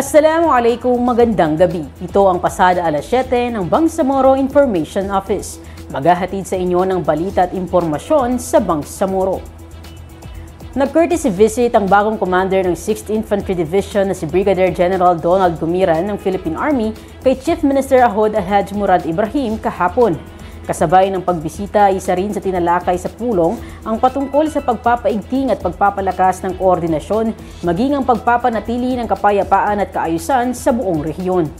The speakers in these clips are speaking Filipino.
Assalamualaikum, magandang gabi. Ito ang pasada alas 7 ng Bangsamoro Information Office. Maghahatid sa inyo ng balita at impormasyon sa Bangsamoro. Nag-courtesy visit ang bagong commander ng 6th Infantry Division na si Brigadier General Donald Gumiran ng Philippine Army kay Chief Minister Ahod Alhaj Murad Ibrahim kahapon. Kasabay ng pagbisita, isa rin sa tinalakay sa pulong ang patungkol sa pagpapaigting at pagpapalakas ng koordinasyon, maging ang pagpapanatili ng kapayapaan at kaayusan sa buong rehiyon.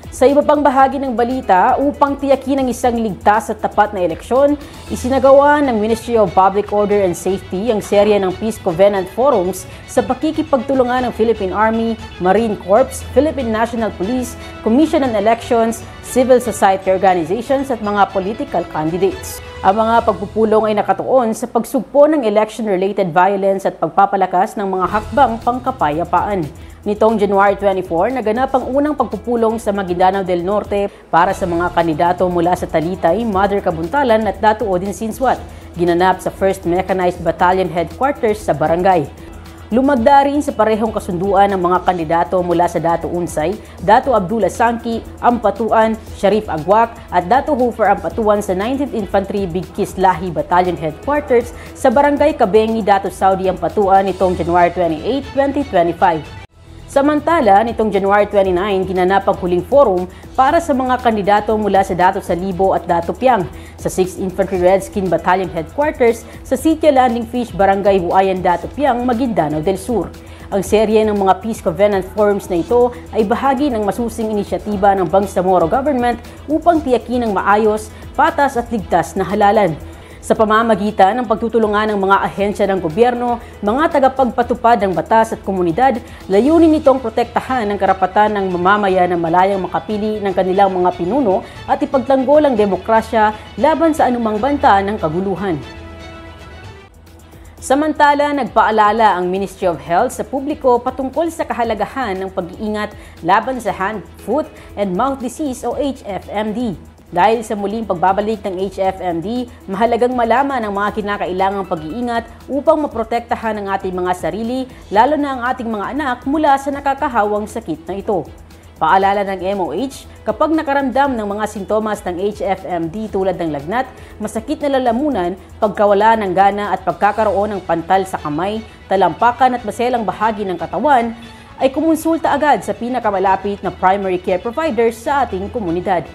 Sa iba pang bahagi ng balita, upang tiyakin ang isang ligtas at tapat na eleksyon, isinagawa ng Ministry of Public Order and Safety ang serye ng Peace Covenant Forums sa pakikipagtulungan ng Philippine Army, Marine Corps, Philippine National Police, Commission on Elections, civil society organizations at mga political candidates. Ang mga pagpupulong ay nakatuon sa pagsugpo ng election-related violence at pagpapalakas ng mga hakbang pangkapayapaan. Nitong January 24, naganap ang unang pagpupulong sa Maguindanao del Norte para sa mga kandidato mula sa Talitay, Mother Kabuntalan at Datu Odin Sinswat, ginanap sa 1st Mechanized Battalion Headquarters sa barangay. Lumagda rin sa parehong kasunduan ng mga kandidato mula sa Datu Unsay, Datu Abdullah Sangki, Ampatuan, Sharif Agwak at Datu Hufer Ampatuan sa 19th Infantry Bigkis Lahi Battalion Headquarters sa barangay Kabengi, Datu Saudi Ampatuan nitong January 28, 2025. Samantala, nitong January 29, ginanap ang huling forum para sa mga kandidato mula sa Datu Salibo at Datu Piang sa 6th Infantry Redskin Battalion Headquarters sa Sitio Landing Fish, Barangay Buayan, Datu Piang, Maguindanao del Sur. Ang serye ng mga Peace Covenant Forums na ito ay bahagi ng masusing inisyatiba ng Bangsamoro Government upang tiyakin ang maayos, patas at ligtas na halalan. Sa pamamagitan ng pagtutulungan ng mga ahensya ng gobyerno, mga tagapagpatupad ng batas at komunidad, layunin nitong protektahan ang karapatan ng mamamayan na malayang makapili ng kanilang mga pinuno at ipagtanggol ang demokrasya laban sa anumang banta ng kaguluhan. Samantala, nagpaalala ang Ministry of Health sa publiko patungkol sa kahalagahan ng pag-iingat laban sa hand, foot, and mouth disease o HFMD. Dahil sa muling pagbabalik ng HFMD, mahalagang malaman ang mga kinakailangang pag-iingat upang maprotektahan ang ating mga sarili, lalo na ang ating mga anak mula sa nakakahawang sakit na ito. Paalala ng MOH, kapag nakaramdam ng mga sintomas ng HFMD tulad ng lagnat, masakit na lalamunan, pagkawala ng gana at pagkakaroon ng pantal sa kamay, talampakan at maselang bahagi ng katawan, ay kumonsulta agad sa pinakamalapit na primary care providers sa ating komunidad.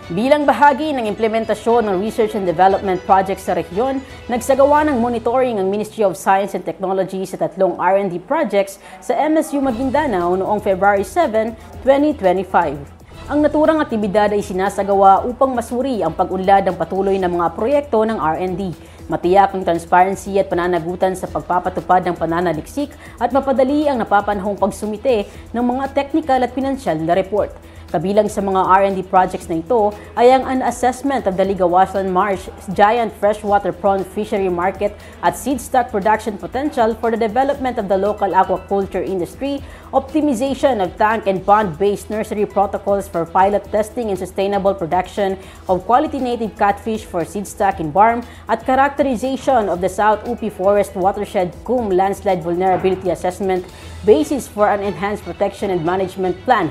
Bilang bahagi ng implementasyon ng research and development projects sa rehiyon, nagsagawa ng monitoring ang Ministry of Science and Technology sa 3 R&D projects sa MSU Maguindanao noong February 7, 2025. Ang naturang aktibidad ay sinasagawa upang masuri ang pag-unlad ng patuloy na mga proyekto ng R&D, matiyak ang transparency at pananagutan sa pagpapatupad ng pananaliksik at mapadali ang napapanahong pagsumite ng mga technical at pinansyal na report. Kabilang sa mga R&D projects na ito ay ang assessment of the Ligawasan Marsh Giant Freshwater Prawn Fishery Market at seed stock production potential for the development of the local aquaculture industry, optimization of tank and pond-based nursery protocols for pilot testing and sustainable production of quality native catfish for seed stock in Barm, at characterization of the South Upi Forest Watershed CUM Landslide Vulnerability Assessment basis for an enhanced protection and management plan.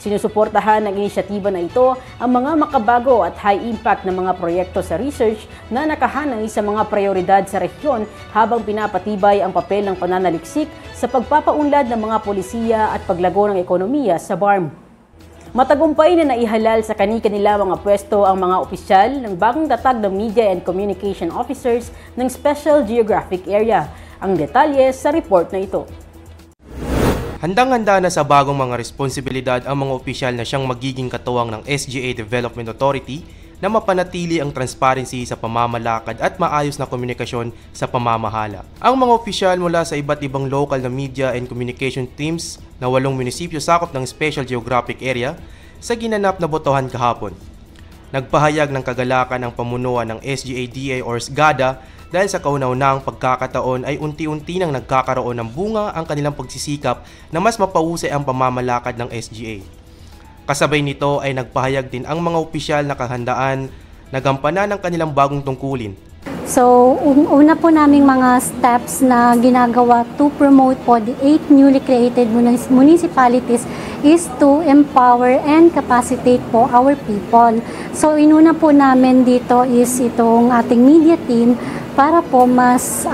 Sinusuportahan ng inisyatiba na ito ang mga makabago at high-impact na mga proyekto sa research na nakahanay sa mga prioridad sa rehiyon habang pinapatibay ang papel ng pananaliksik sa pagpapaunlad ng mga polisiya at paglago ng ekonomiya sa Barm. Matagumpay na naihalal sa kani-kanila mga pwesto ang mga opisyal ng bagong tatag ng Media and Communication Officers ng Special Geographic Area. Ang detalye sa report na ito. Handang-handa na sa bagong mga responsibilidad ang mga opisyal na siyang magiging katuwang ng SGA Development Authority na mapanatili ang transparency sa pamamalakad at maayos na komunikasyon sa pamamahala. Ang mga opisyal mula sa iba't ibang local na media and communication teams na 8 munisipyo sakop ng Special Geographic Area sa ginanap na botohan kahapon. Nagpahayag ng kagalakan ang pamunuan ng SGA-DA or SGADA dahil sa kauna-unahang pagkakataon ay unti-unti nang nagkakaroon ng bunga ang kanilang pagsisikap na mas mapahusay ang pamamalakad ng SGA. Kasabay nito ay nagpahayag din ang mga opisyal na kahandaan na gampanan ng kanilang bagong tungkulin. So, una po naming mga steps na ginagawa to promote po the 8 newly created municipalities is to empower and capacitate po our people. So, inuna po namin dito is itong ating media team para po mas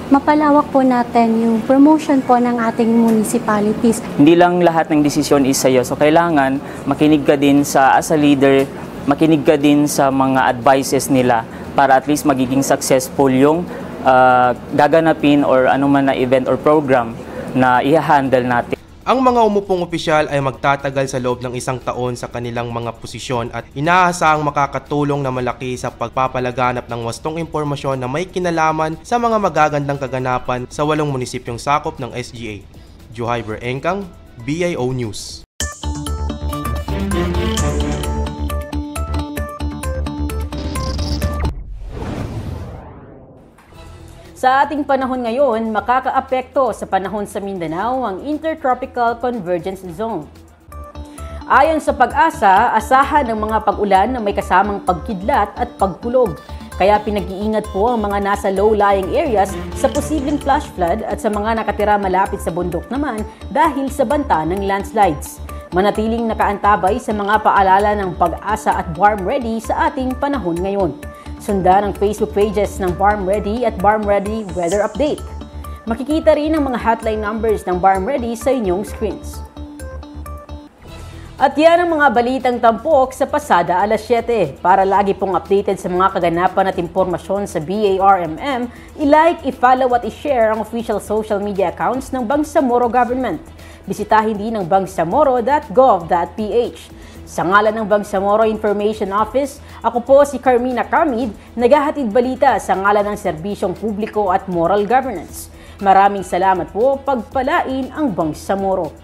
mapalawak po natin yung promotion po ng ating municipalities. Hindi lang lahat ng desisyon is sa'yo. So, kailangan makinig ka din as a leader, makinig ka din sa mga advices nila para at least magiging successful yung gaganapin or anuman na event or program na i-handle natin. Ang mga umupong opisyal ay magtatagal sa loob ng 1 taon sa kanilang mga posisyon at inaasahang makakatulong na malaki sa pagpapalaganap ng wastong impormasyon na may kinalaman sa mga magagandang kaganapan sa 8 munisipyong sakop ng SGA. Juhay Berengkang, BIO News. Sa ating panahon ngayon, makakaapekto sa panahon sa Mindanao ang Intertropical Convergence Zone. Ayon sa Pag-asa, asahan ng mga pag-ulan na may kasamang pagkidlat at pagkulog. Kaya pinag-iingat po ang mga nasa low-lying areas sa posibleng flash flood at sa mga nakatira malapit sa bundok naman dahil sa banta ng landslides. Manatiling nakaantabay sa mga paalala ng Pag-asa at Barm Ready sa ating panahon ngayon. Sundan ang Facebook pages ng Barm Ready at Barm Ready Weather Update. Makikita rin ang mga hotline numbers ng Barm Ready sa inyong screens. At yan ang mga balitang tampok sa pasada alas 7. Para lagi pong updated sa mga kaganapan at impormasyon sa BARMM, i-like, i-follow at i-share ang official social media accounts ng Bangsamoro Government. Bisitahin din ang bangsamoro.gov.ph. Sa ngalan ng Bangsamoro Information Office, ako po si Carmina Camid, naghahatid balita sa ngalan ng Serbisyong Publiko at Moral Governance. Maraming salamat po, pagpalain ang Bangsamoro.